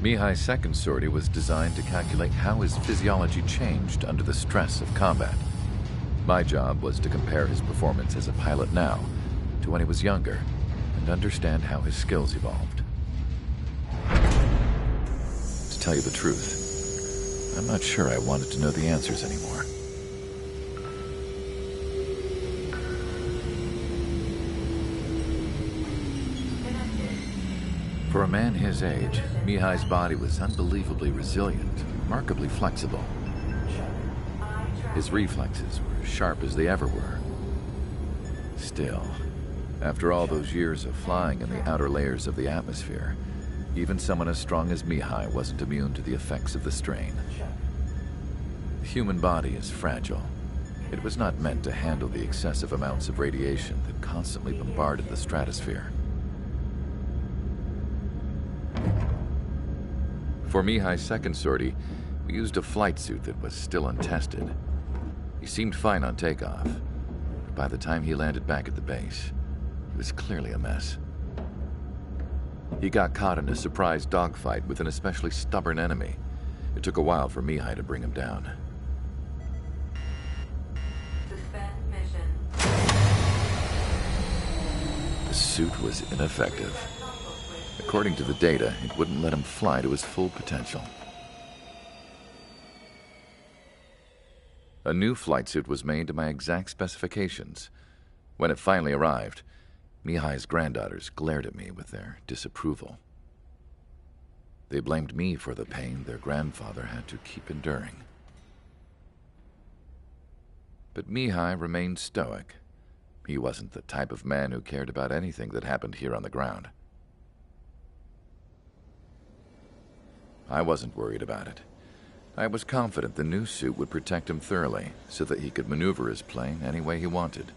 Mihai's second sortie was designed to calculate how his physiology changed under the stress of combat. My job was to compare his performance as a pilot now to when he was younger and understand how his skills evolved. To tell you the truth, I'm not sure I wanted to know the answers anymore. For a man his age, Mihai's body was unbelievably resilient, remarkably flexible. His reflexes were sharp as they ever were. Still, after all those years of flying in the outer layers of the atmosphere, even someone as strong as Mihai wasn't immune to the effects of the strain. The human body is fragile. It was not meant to handle the excessive amounts of radiation that constantly bombarded the stratosphere. For Mihai's second sortie, we used a flight suit that was still untested. He seemed fine on takeoff, but by the time he landed back at the base, he was clearly a mess. He got caught in a surprise dogfight with an especially stubborn enemy. It took a while for Mihai to bring him down. Suspend mission. The suit was ineffective. According to the data, it wouldn't let him fly to his full potential. A new flight suit was made to my exact specifications. When it finally arrived, Mihai's granddaughters glared at me with their disapproval. They blamed me for the pain their grandfather had to keep enduring. But Mihai remained stoic. He wasn't the type of man who cared about anything that happened here on the ground. I wasn't worried about it. I was confident the new suit would protect him thoroughly so that he could maneuver his plane any way he wanted.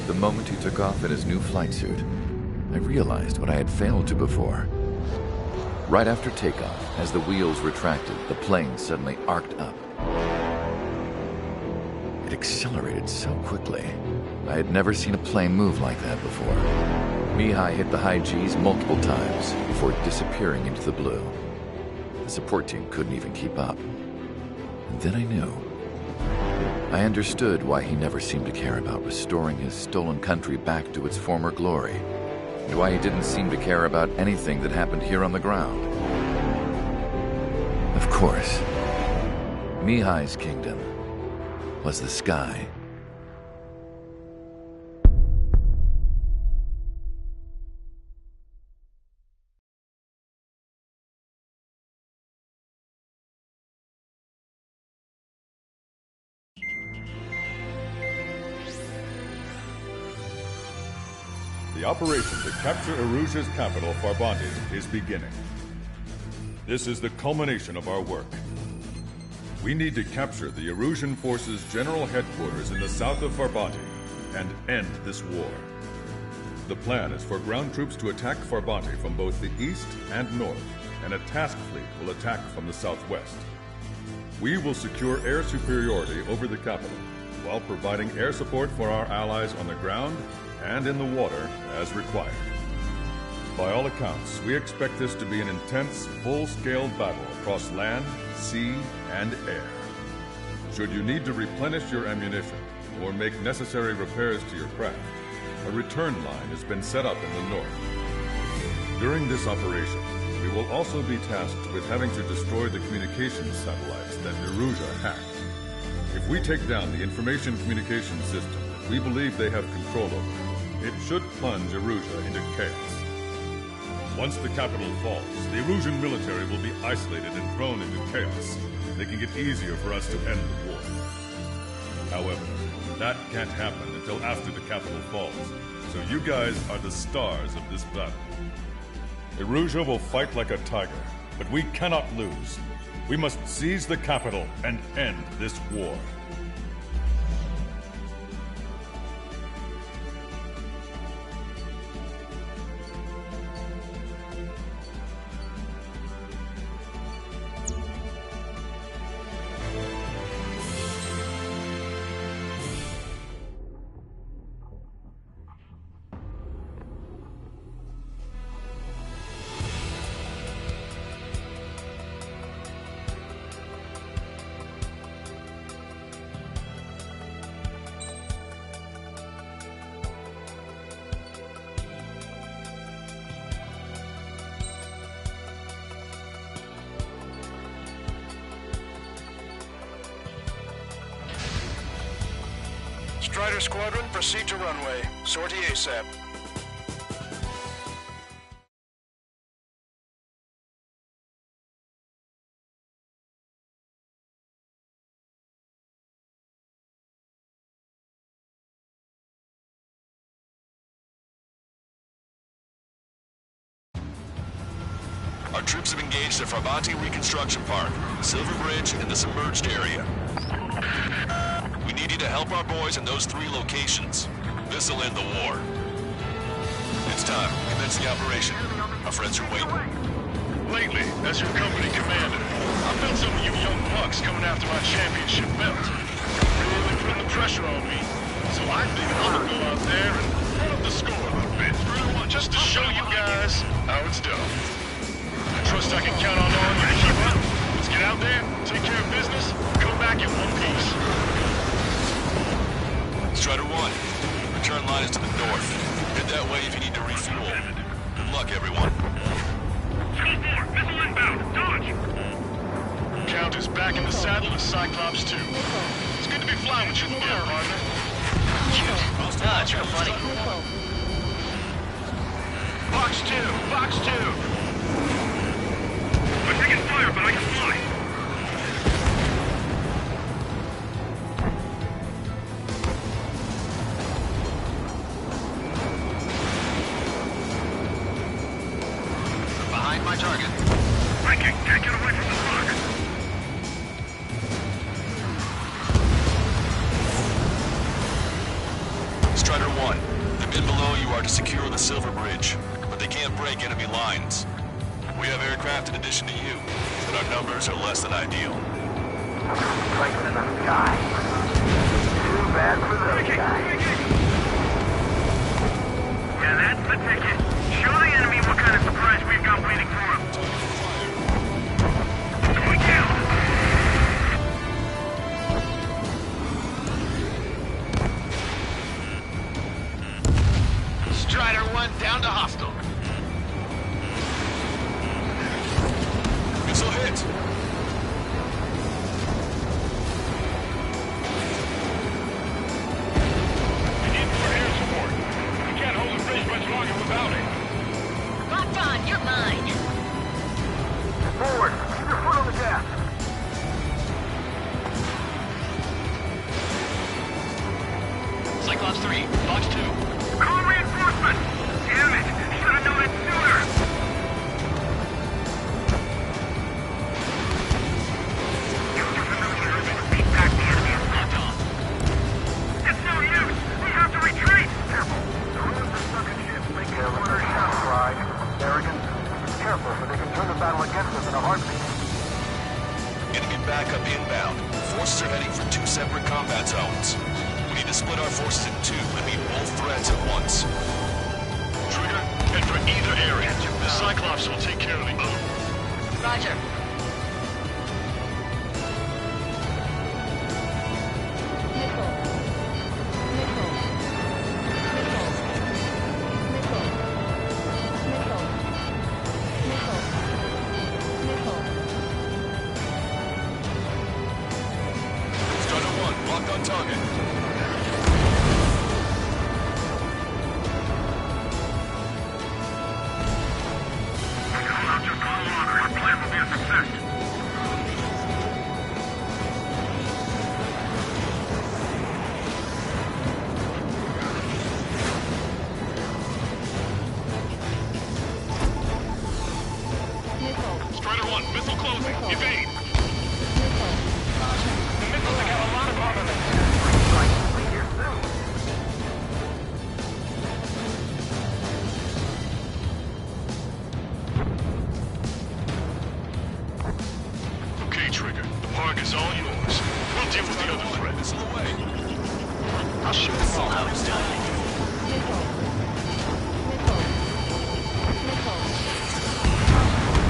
The moment he took off in his new flight suit, I realized what I had failed to before. Right after takeoff, as the wheels retracted, the plane suddenly arced up. It accelerated so quickly. I had never seen a plane move like that before. Mihai hit the high G's multiple times before disappearing into the blue. The support team couldn't even keep up. And then I knew. I understood why he never seemed to care about restoring his stolen country back to its former glory, and why he didn't seem to care about anything that happened here on the ground. Of course, Mihai's kingdom was the sky. The operation to capture Erusia's capital, Farbanti, is beginning. This is the culmination of our work. We need to capture the Erusian forces' general headquarters in the south of Farbanti and end this war. The plan is for ground troops to attack Farbanti from both the east and north, and a task fleet will attack from the southwest. We will secure air superiority over the capital, while providing air support for our allies on the ground and in the water as required. By all accounts, we expect this to be an intense, full-scale battle across land, sea, and air. Should you need to replenish your ammunition or make necessary repairs to your craft, a return line has been set up in the north. During this operation, we will also be tasked with having to destroy the communications satellites that Erusia hacked. If we take down the information communication system that we believe they have control over, it should plunge Erusia into chaos. Once the capital falls, the Erusian military will be isolated and thrown into chaos, making it easier for us to end the war. However, that can't happen until after the capital falls, so you guys are the stars of this battle. Erusia will fight like a tiger, but we cannot lose. We must seize the capital and end this war. Strider Squadron, proceed to runway. Sortie ASAP. Our troops have engaged at Farbanti Reconstruction Park, Silver Bridge, and the submerged area. We need you to help our boys in those 3 locations. This'll end the war. It's time. Commence the operation. Our friends are waiting. Lately, as your company commander, I felt some of you young bucks coming after my championship belt. Really putting the pressure on me. So I think I'm gonna go out there and run up the score a little bit. Just to show you guys how it's done. I trust I can count on all you to keep up. Let's get out there, take care of business, come back in one piece. Strider 1, return line is to the north. Head that way if you need to refuel. Good luck, everyone. Skull 4, missile inbound, dodge! Count is back in the saddle as Cyclops 2. It's good to be flying with you again, partner. Ah, it's real funny. Box 2, box 2! I'm taking fire, but I can fly. Behind my target. Viking, can't get away from the rock. Strider 1, the men below you are to secure the Silver Bridge, but they can't break enemy lines. We have aircraft in addition to you, but our numbers are less than ideal. Planes in the sky. Too bad for those guys. Yeah, that's the ticket. Show the enemy what kind of surprise we've got waiting for them. Going down. Strider 1 down to hostile. Missile hit. We need more air support. We can't hold the bridge much longer without it. Locked on, you're mine. Forward. Keep your foot on the gas. Cyclops 3, Box 2. Call reinforcement! Damn it! Should have known it sooner! It's no use! We have to retreat! Careful. The ruins are stuck in ships. Make their orders shout, Pride. Arrogant. Careful, for they can turn the battle against us in a heartbeat. Enemy backup inbound. Forces are heading for 2 separate combat zones. We need to split our forces in 2 and meet both threats at once. Trigger, head for either area. The Cyclops will take care of the other. Roger. Strider 1, locked on target. Just call longer. Our plan will be a success. Strider 1, missile closing. Evade. The missiles have a lot of armament. Here soon. Okay, Trigger. The park is all yours. We'll deal with the other threat. Missile away. I'll show them all how it's done.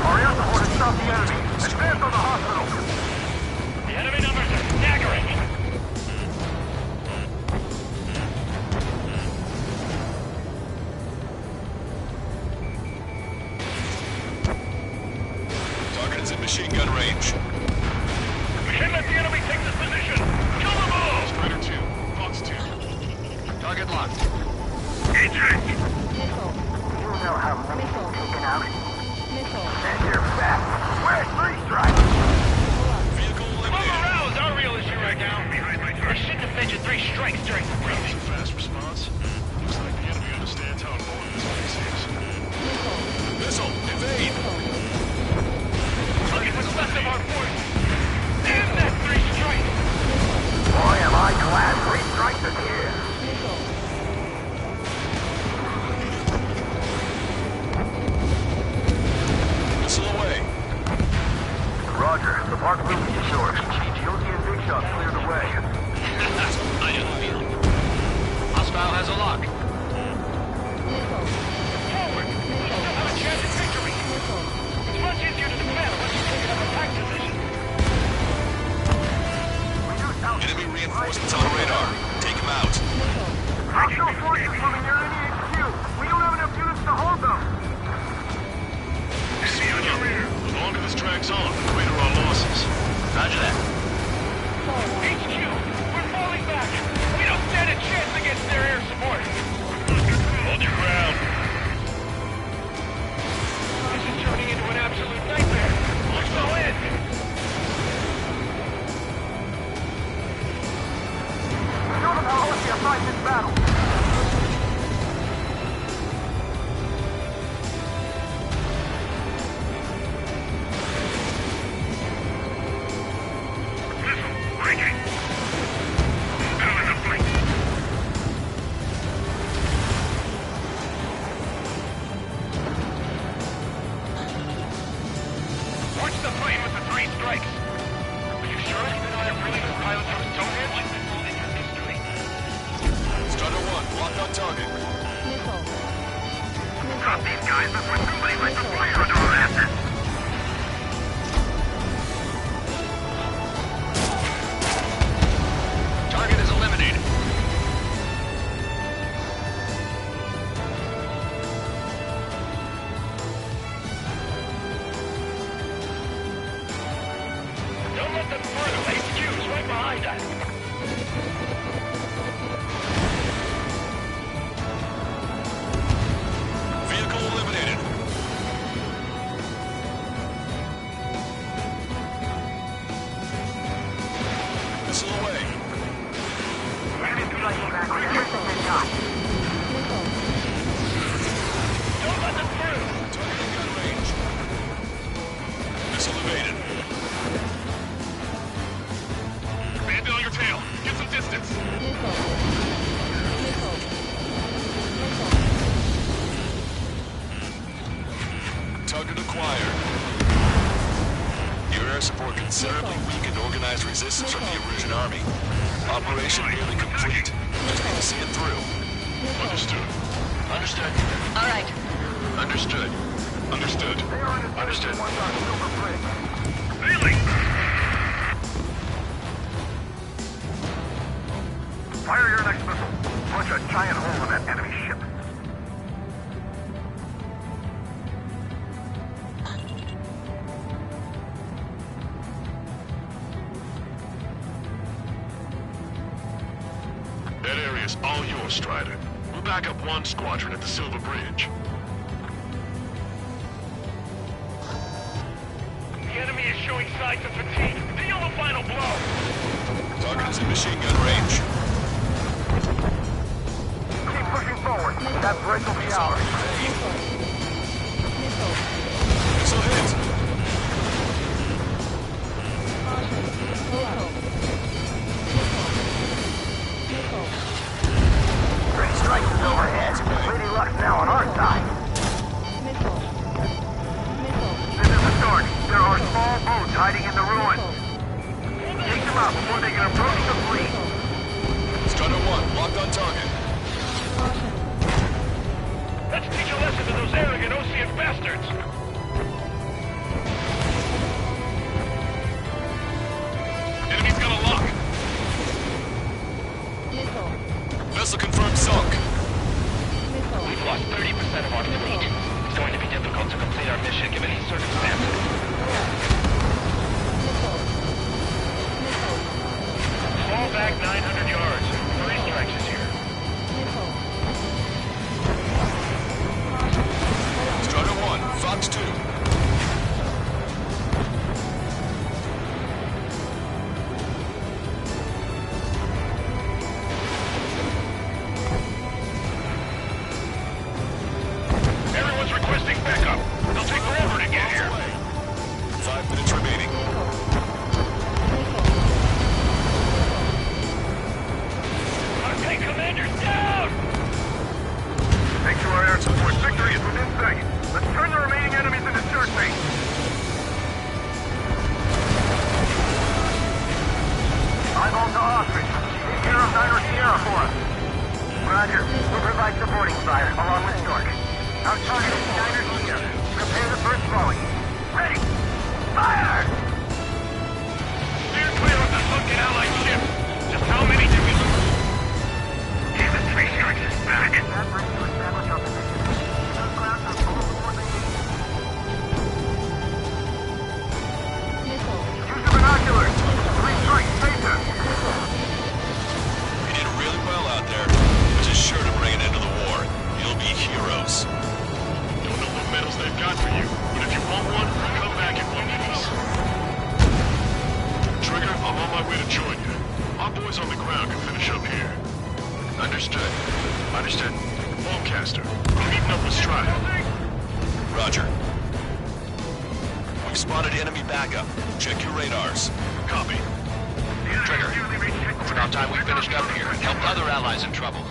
Hurry up, the Hornet. Stop the enemy. Advance on the hospital. The enemy numbers are staggering. Target is in machine gun range. We can't let the enemy take this position. Kill them all! Strider 2, Fox 2. Target locked. You know how many people taken out. And you're fat. Where's three strikes? Vehicle eliminated. Morale is our real issue right now. They shouldn't have mentioned 3 strikes during the briefing. Fast response. Looks like the enemy understands how important this place is. Missile, evade. Look at what's left of our force. Damn that 3 strikes. Boy, am I glad three strikes is here. Missile away. Roger. The park room is yours. Yogi and Big Shot cleared the way. I know the feeling. Hostile has a lock. Forward. We still have a chance at victory. It's much easier to defend once you take it up attack position. Enemy reinforcements on radar. Take them out. Hostile forces coming near any HQ. We don't have enough units to hold them. See you on your rear. The longer this drags on, the greater our losses. Roger that. HQ, we're falling back. We don't stand a chance against their air support. Hold your ground. This is turning into an absolute nightmare. Let's go in. Show them how Ostia fights this battle. Watch the plane with the 3 strikes. Are you sure even though they're really good pilots from Stonehenge? Strider 1, locked on target. Drop these guys before somebody lights a fire under our asses. Target is eliminated. Don't let them through. HQ's right behind us. Vehicle eliminated. Missile away. Don't let them through. Target in gun range. Missile evaded. Bandit on your tail. Get some distance. Target acquired. Your air support considerably weakened organized resistance from the Erusian army. Operation nearly complete. Just need to see it through. Understood. Understood. All right. Understood. Understood. Understood. Really? Fire your next missile. Punch a giant hole in that enemy ship. That area's all yours, Strider. We'll back up 1 squadron at the Silver Bridge. The enemy is showing signs of fatigue. Deal the final blow. Target is in machine gun range. Keep pushing forward. That bridge will be ours. Missile hit. Three strikes is overhead. Lady Luck's now on our side. This is Authority. There are small boats hiding in the ruins. Take them out before they can approach the fleet. Strider 1, locked on target. Let's teach a lesson to those arrogant Osean bastards. Enemy's got a lock. Vessel confirmed sunk. We've lost 30% of our fleet. It's going to be difficult to complete our mission given these circumstances. Fall back 900 yards. 3 strikes is here. Tower for us. Roger. We'll provide supporting fire, along with Stork. Our target is Steiner here. Prepare the first volley. Ready! Fire! Steer clear of the sunken Allied ship. Just how many did we lose? Infantry sharks is back. That's ready to establish our position. Those grounds are full of more than use the binoculars. Three-strike spacer. You did really well out there, which is sure to bring an end to the war. You'll be heroes. Don't know what medals they've got for you, but if you want one, come back in one piece. Trigger, I'm on my way to join you. My boys on the ground can finish up here. Understood. Understood. Lancaster, I'm meeting up with Strider. Roger. We've spotted enemy backup. Check your radars. Copy. Trigger, it's about time we finished up here and helped other allies in trouble.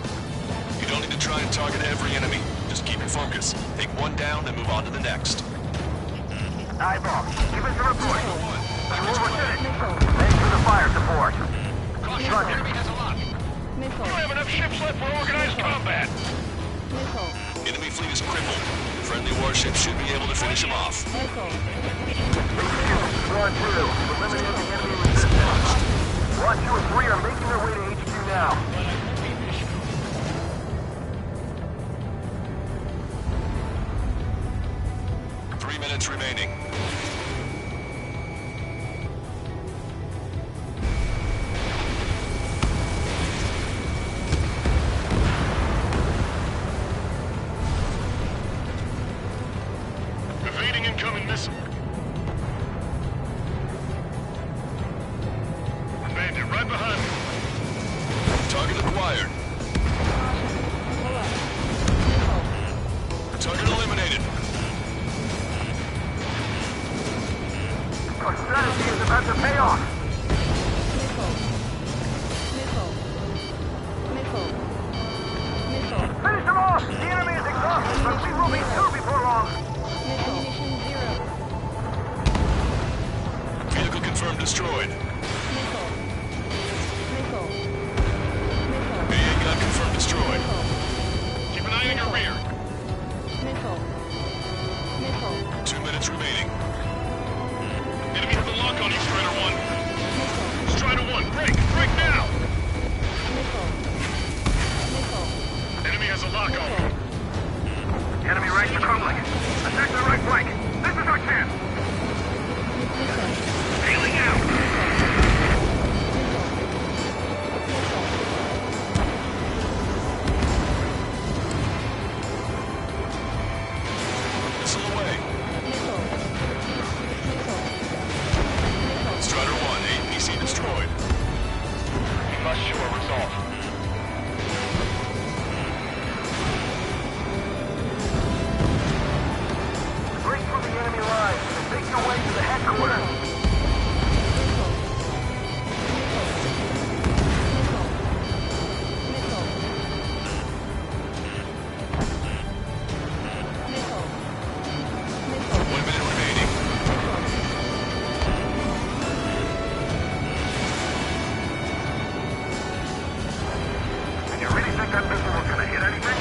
You don't need to try and target every enemy. Just keep your focus. Take one down and move on to the next. Eyeball, give us a report. Thanks for the fire support. Caution, Roger. enemy has a lock. We don't have enough ships left for organized combat. Enemy fleet is crippled. Friendly warships should be able to finish them off. Squad 2, eliminating the enemy resistance. Squad 2 and 3 are making their way to HQ now. Minutes remaining. Evading incoming missile. Bandit right behind me. Target acquired. Target eliminated. Our strategy is about to pay off. Finish them off! The enemy is exhausted, but we will be too before long. Vehicle confirmed destroyed. AA gun confirmed destroyed. Keep an eye on your rear. 2 minutes remaining. Enemy has a lock on you, Strider 1. Strider 1, break! Break now! Enemy has a lock on you. Enemy ranks are crumbling. Attack the right flank. This is our chance. Bailing out. Missile away. Strider 1, APC destroyed. We must show a resolve. Break through the enemy lines and make your way to the headquarters. One minute remaining. And you really think that missile was gonna hit anything?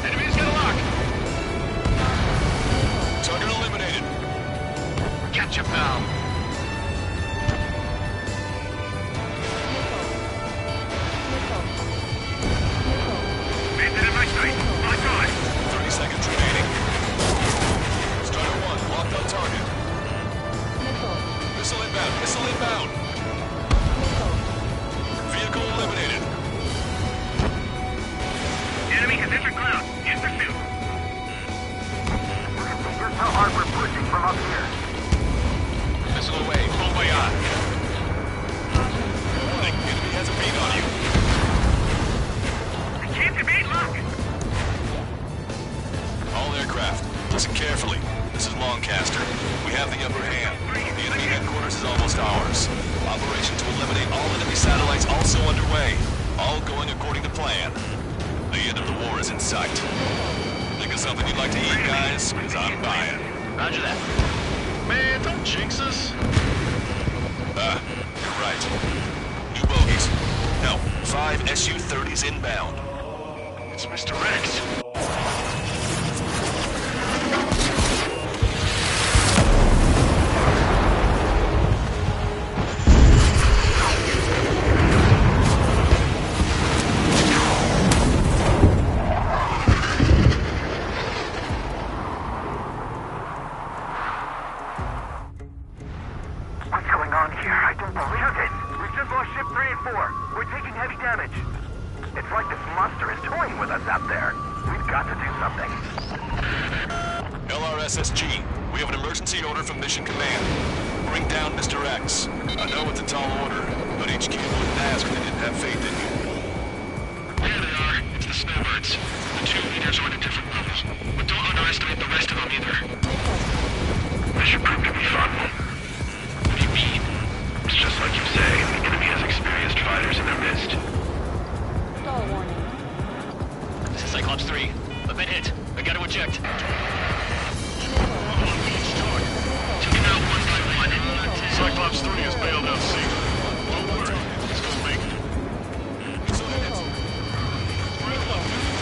Enemy's got a lock. Target eliminated. Catch you, pal. Bandit in my sight. On guard. 30 seconds remaining. Strider 1, locked on target. Missile inbound. Missile inbound. Vehicle eliminated. Enemy has entered ground. In pursuit. You can see just how hard we're pushing from up here. Missile away. Bon voyage. Warning, enemy has a beat on you. I can't evade lock. All aircraft, listen carefully. This is Lancaster. We have the upper hand. The enemy headquarters is almost ours. Operation to eliminate all enemy satellites also underway. All going according to plan. The end of the war is in sight. Think of something you'd like to eat, guys? Because I'm buying. Roger that. Man, don't jinx us. 5 Su-30s inbound. It's Mr. X. What's going on here? I don't believe it. We've just lost ship 3 and 4. We're taking heavy damage. It's like this monster is toying with us out there. We've got to do something. LRSSG, we have an emergency order from Mission Command. Bring down Mr. X. I know it's a tall order, but HQ wouldn't ask if they didn't have faith in you. There they are. It's the snowbirds. The two leaders are at a different level. But don't underestimate the rest of them either. This should prove to be fun. What do you mean? It's just like you say, the enemy has experienced fighters in their midst. Stall warning. This is Cyclops 3. I've been hit. I gotta eject. Taking out one by one. Cyclops 3 has bailed out C. Don't worry, it's gonna make it.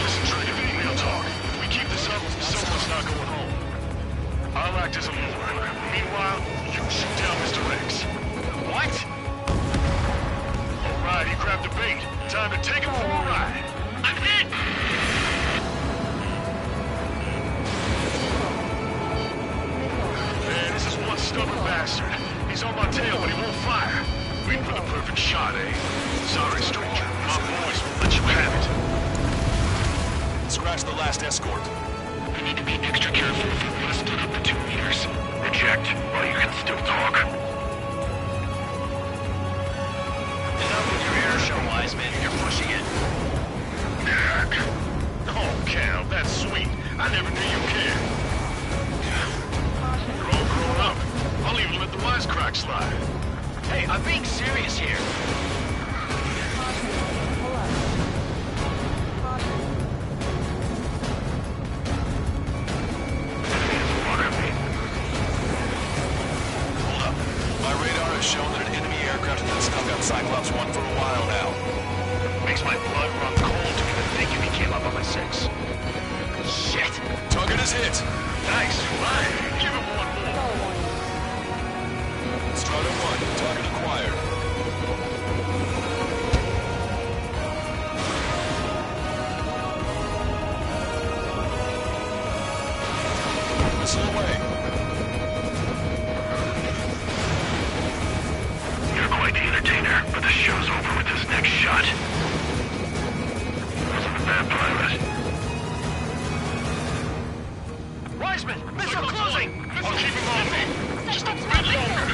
Listen, Trigger, real talk. If we keep this up, someone's not going home. I'll act as a lure. Meanwhile, you shoot down Mr. X. What? Alright, he grabbed the bait. Time to take him for a ride. I'm hit! Man, this is one stubborn bastard. He's on my tail, but he won't fire. Waiting for the perfect shot, eh? Sorry, stranger. My boys will let you have it. Scratch the last escort. We need to be extra careful if we want to split up the 2 leaders. Reject, while you can still talk. Enough with your air show, Wiseman. You're pushing it. Oh, Cal, that's sweet. I never knew you cared. You're all grown up. I'll even let the wisecrack slide. Hey, I'm being serious here. Hold up. My radar has shown that an enemy aircraft has been snuck out Cyclops 1 for a while now. Makes my blood run cold to even think you became up on my 6. Shit. Target is hit. Nice. Right. Give him one more. Stall warning. Strider 1, target acquired. Missile away. You're quite the entertainer, but the show's over with this next shot. Wasn't a bad pilot. Wiseman! Missile closing! I'll keep him on me. Just a bit longer.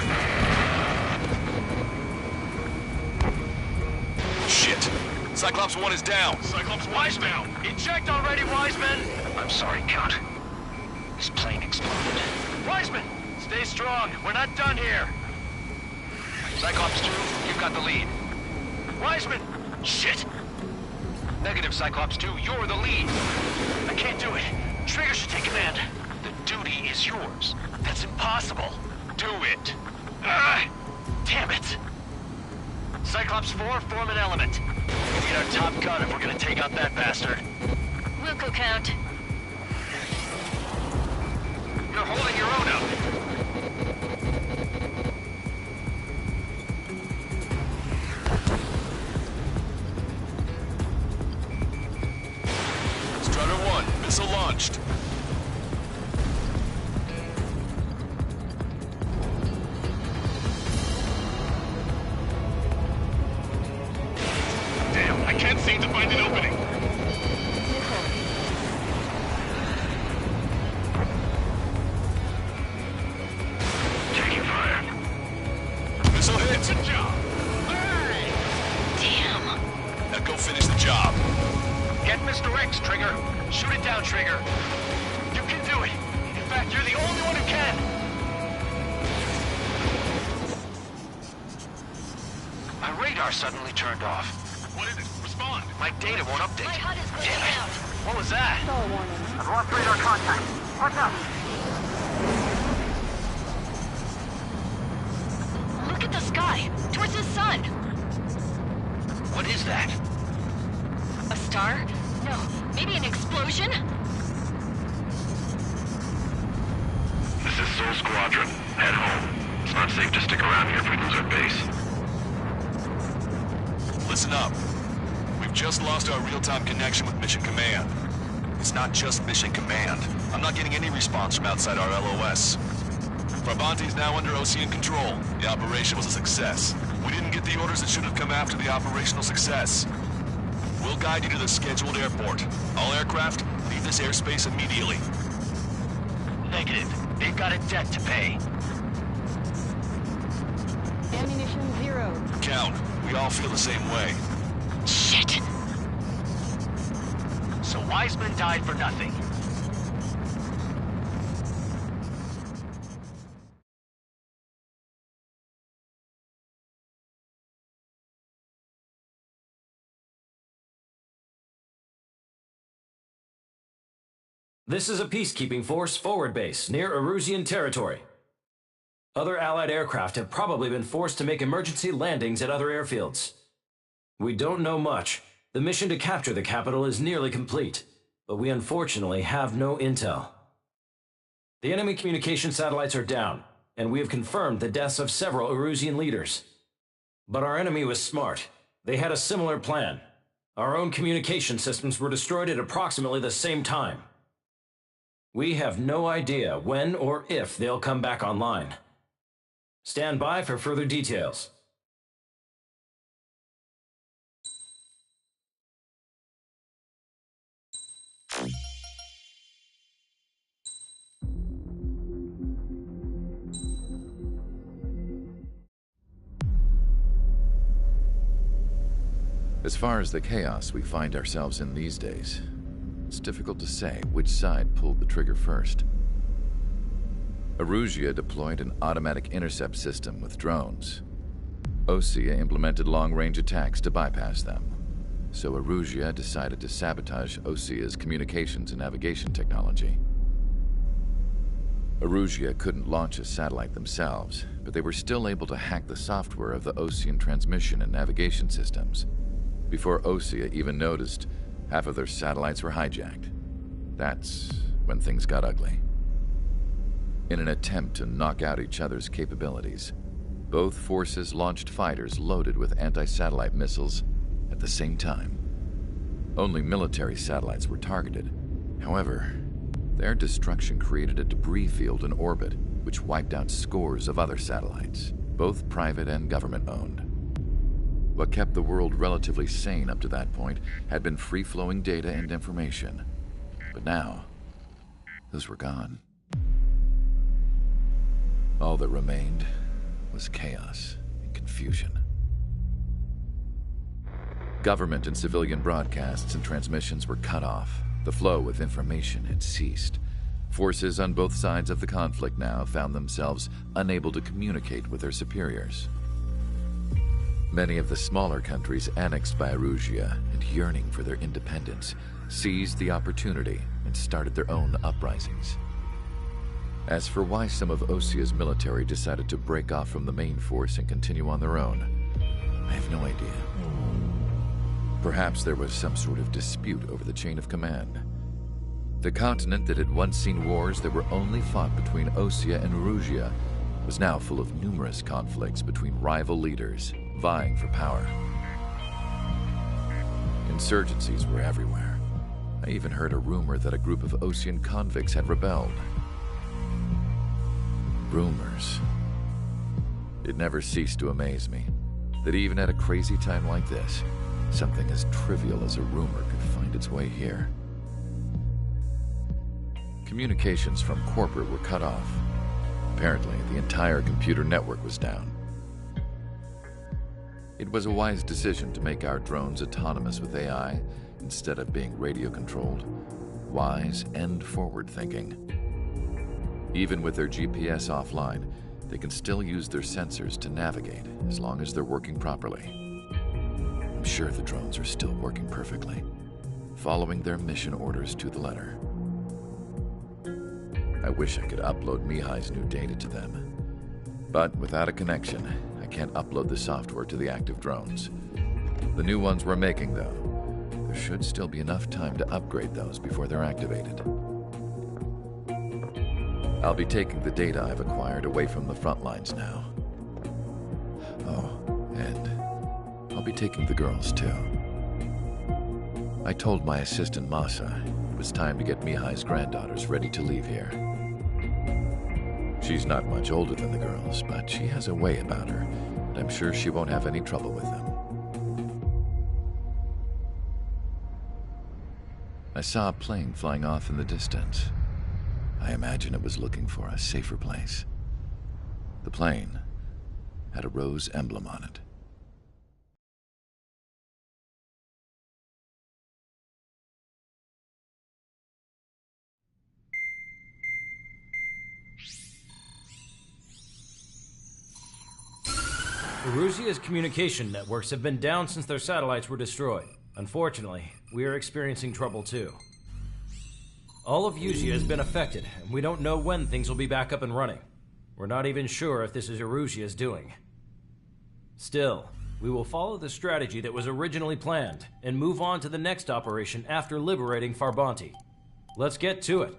Shit. Cyclops 1 is down. Cyclops 1's down. Eject already, Wiseman! I'm sorry, Count. His plane exploded. Wiseman! Stay strong. We're not done here. Cyclops 2, you've got the lead. Wiseman! Shit! Negative, Cyclops 2. You're the lead. I can't do it. Trigger should take command. The duty is yours. That's impossible. Do it. Damn it. Cyclops 4, form an element. We need our top gun if we're gonna take out that bastard. Wilco count. You're holding your own up. Strider 1, missile launched. Damn, I can't seem to find an opening. Taking fire. Missile hit. Good job. Damn. Now go finish the job. Get Mr. X, Trigger. Shoot it down, Trigger. You can do it. In fact, you're the only one who can. My radar suddenly turned off. What is it? Respond. My data won't update. My HUD is Damn glitching it. out. What was that? Stall warning. I've lost radar contact. What's up? Look at the sky. Towards the sun. What is that? A star? No, maybe an explosion? This is Soul Squadron. Head home. It's not safe to stick around here if we lose our base. Listen up. We've just lost our real-time connection with Mission Command. It's not just Mission Command. I'm not getting any response from outside our LOS. Farbanti is now under Osean control. The operation was a success. We didn't get the orders that should have come after the operational success. We'll guide you to the scheduled airport. All aircraft, leave this airspace immediately. Negative. They've got a debt to pay. Ammunition 0. Count, we all feel the same way. Shit! So Wiseman died for nothing. This is a peacekeeping force forward base near Erusian territory. Other Allied aircraft have probably been forced to make emergency landings at other airfields. We don't know much. The mission to capture the capital is nearly complete, but we unfortunately have no intel. The enemy communication satellites are down, and we have confirmed the deaths of several Erusian leaders. But our enemy was smart. They had a similar plan. Our own communication systems were destroyed at approximately the same time. We have no idea when or if they'll come back online. Stand by for further details. As far as the chaos we find ourselves in these days, it's difficult to say which side pulled the trigger first. Erusia deployed an automatic intercept system with drones. Osea implemented long-range attacks to bypass them. So Erusia decided to sabotage Osea's communications and navigation technology. Erusia couldn't launch a satellite themselves, but they were still able to hack the software of the Osean transmission and navigation systems. Before Osea even noticed, half of their satellites were hijacked. That's when things got ugly. In an attempt to knock out each other's capabilities, both forces launched fighters loaded with anti-satellite missiles at the same time. Only military satellites were targeted. However, their destruction created a debris field in orbit, which wiped out scores of other satellites, both private and government-owned. What kept the world relatively sane up to that point had been free-flowing data and information. But now, those were gone. All that remained was chaos and confusion. Government and civilian broadcasts and transmissions were cut off. The flow of information had ceased. Forces on both sides of the conflict now found themselves unable to communicate with their superiors. Many of the smaller countries annexed by Erusia and yearning for their independence seized the opportunity and started their own uprisings. As for why some of Osea's military decided to break off from the main force and continue on their own, I have no idea. Perhaps there was some sort of dispute over the chain of command. The continent that had once seen wars that were only fought between Osea and Erusia was now full of numerous conflicts between rival leaders vying for power. Insurgencies were everywhere. I even heard a rumor that a group of Osean convicts had rebelled. Rumors. It never ceased to amaze me that even at a crazy time like this, something as trivial as a rumor could find its way here. Communications from corporate were cut off. Apparently, the entire computer network was down. It was a wise decision to make our drones autonomous with AI instead of being radio-controlled. Wise and forward-thinking. Even with their GPS offline, they can still use their sensors to navigate as long as they're working properly. I'm sure the drones are still working perfectly, following their mission orders to the letter. I wish I could upload Mihai's new data to them. But without a connection, I can't upload the software to the active drones. The new ones we're making, though, they're should still be enough time to upgrade those before they're activated. I'll be taking the data I've acquired away from the front lines now. Oh, and I'll be taking the girls too. I told my assistant Masa it was time to get Mihai's granddaughters ready to leave here. She's not much older than the girls, but she has a way about her, and I'm sure she won't have any trouble with them. I saw a plane flying off in the distance. I imagine it was looking for a safer place. The plane had a rose emblem on it. Erusia's communication networks have been down since their satellites were destroyed. Unfortunately, we are experiencing trouble too. All of Erusia has been affected, and we don't know when things will be back up and running. We're not even sure if this is Erusia's doing. Still, we will follow the strategy that was originally planned, and move on to the next operation after liberating Farbanti. Let's get to it.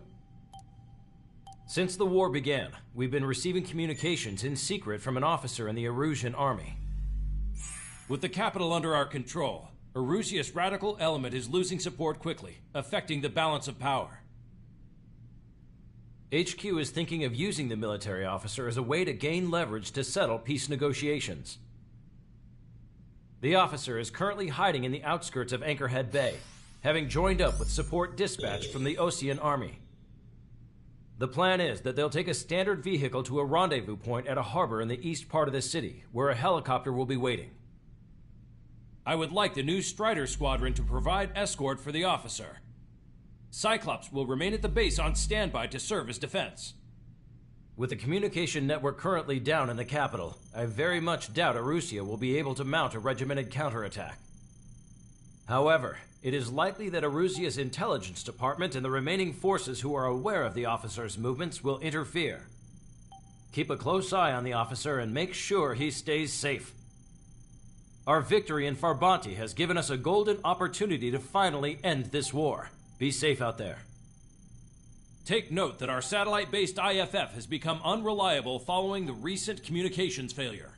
Since the war began, we've been receiving communications in secret from an officer in the Erusian army. With the capital under our control, Erusia's radical element is losing support quickly, affecting the balance of power. HQ is thinking of using the military officer as a way to gain leverage to settle peace negotiations. The officer is currently hiding in the outskirts of Anchorhead Bay, having joined up with support dispatched from the Osean army. The plan is that they'll take a standard vehicle to a rendezvous point at a harbor in the east part of the city, where a helicopter will be waiting. I would like the new Strider Squadron to provide escort for the officer. Cyclops will remain at the base on standby to serve as defense. With the communication network currently down in the capital, I very much doubt Erusia will be able to mount a regimented counterattack. However, it is likely that Erusia's intelligence department and the remaining forces who are aware of the officer's movements will interfere. Keep a close eye on the officer and make sure he stays safe. Our victory in Farbanti has given us a golden opportunity to finally end this war. Be safe out there. Take note that our satellite-based IFF has become unreliable following the recent communications failure.